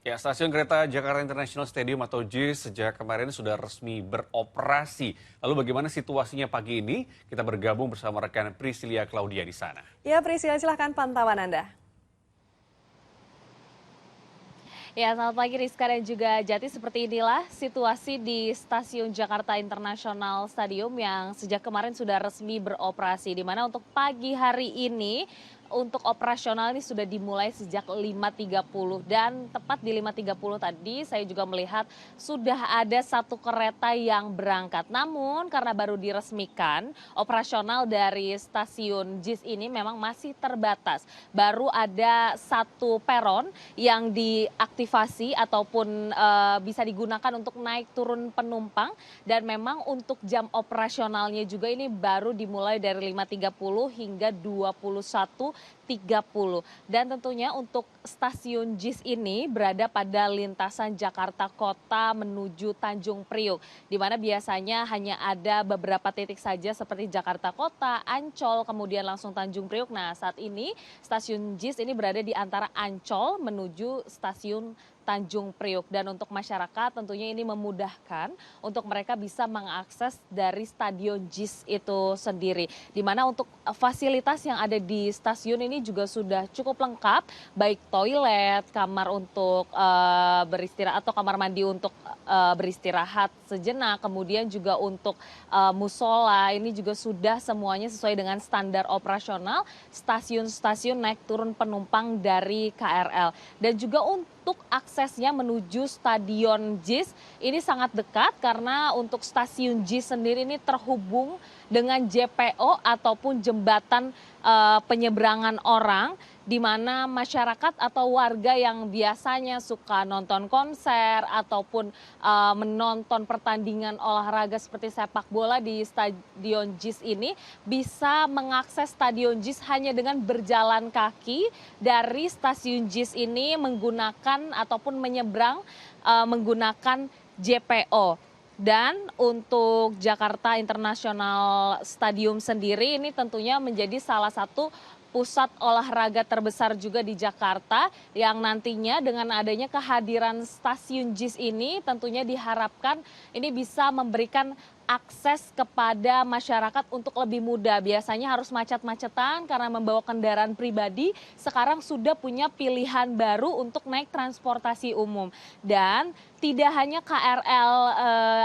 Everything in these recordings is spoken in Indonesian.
Ya, stasiun kereta Jakarta International Stadium atau JIS sejak kemarin sudah resmi beroperasi. Lalu bagaimana situasinya pagi ini? Kita bergabung bersama rekan Priscilia Claudia di sana. Ya, Priscila, silahkan pantauan Anda. Ya, selamat pagi Rizka dan juga Jati. Seperti inilah situasi di Stasiun Jakarta International Stadium yang sejak kemarin sudah resmi beroperasi. Di mana untuk pagi hari ini untuk operasional ini sudah dimulai sejak 5.30 dan tepat di 5.30 tadi saya juga melihat sudah ada satu kereta yang berangkat. Namun karena baru diresmikan, operasional dari stasiun JIS ini memang masih terbatas. Baru ada satu peron yang diaktifasi ataupun bisa digunakan untuk naik turun penumpang dan memang untuk jam operasionalnya juga ini baru dimulai dari 5.30 hingga 21.30 dan tentunya untuk stasiun JIS ini berada pada lintasan Jakarta Kota menuju Tanjung Priuk, di mana biasanya hanya ada beberapa titik saja seperti Jakarta Kota, Ancol, kemudian langsung Tanjung Priuk. Nah, saat ini stasiun JIS ini berada di antara Ancol menuju stasiun Tanjung Priuk, dan untuk masyarakat tentunya ini memudahkan untuk mereka bisa mengakses dari stadion JIS itu sendiri, di mana untuk fasilitas yang ada di stasiun ini juga sudah cukup lengkap, baik toilet, kamar untuk beristirahat atau kamar mandi untuk beristirahat sejenak, kemudian juga untuk musola ini juga sudah semuanya sesuai dengan standar operasional stasiun-stasiun naik turun penumpang dari KRL. Dan juga untuk aksesnya menuju stadion JIS ini sangat dekat karena untuk stasiun JIS sendiri ini terhubung dengan JPO ataupun jembatan penyeberangan orang, di mana masyarakat atau warga yang biasanya suka nonton konser ataupun menonton pertandingan olahraga seperti sepak bola di stadion JIS ini bisa mengakses stadion JIS hanya dengan berjalan kaki dari stasiun JIS ini menggunakan ataupun menyeberang menggunakan JPO. Dan untuk Jakarta International Stadium sendiri ini tentunya menjadi salah satu pusat olahraga terbesar juga di Jakarta, yang nantinya dengan adanya kehadiran stasiun JIS ini tentunya diharapkan ini bisa memberikan akses kepada masyarakat untuk lebih mudah. Biasanya harus macet-macetan karena membawa kendaraan pribadi, sekarang sudah punya pilihan baru untuk naik transportasi umum. Dan tidak hanya KRL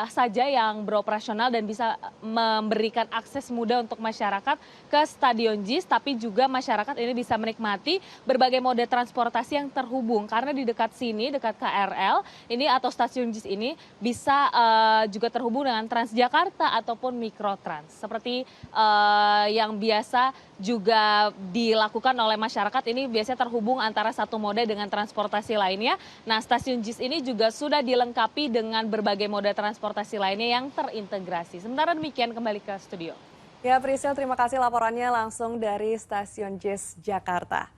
saja yang beroperasional dan bisa memberikan akses mudah untuk masyarakat ke stadion JIS, tapi juga masyarakat ini bisa menikmati berbagai moda transportasi yang terhubung, karena di dekat sini, dekat KRL ini atau stasiun JIS ini bisa juga terhubung dengan Transjakarta ataupun Mikrotrans, seperti yang biasa juga dilakukan oleh masyarakat. Ini biasanya terhubung antara satu moda dengan transportasi lainnya. Nah, stasiun JIS ini juga sudah dilengkapi dengan berbagai moda transportasi lainnya yang terintegrasi. Sementara demikian, kembali ke studio. Ya, Priscil, terima kasih laporannya langsung dari stasiun JIS Jakarta.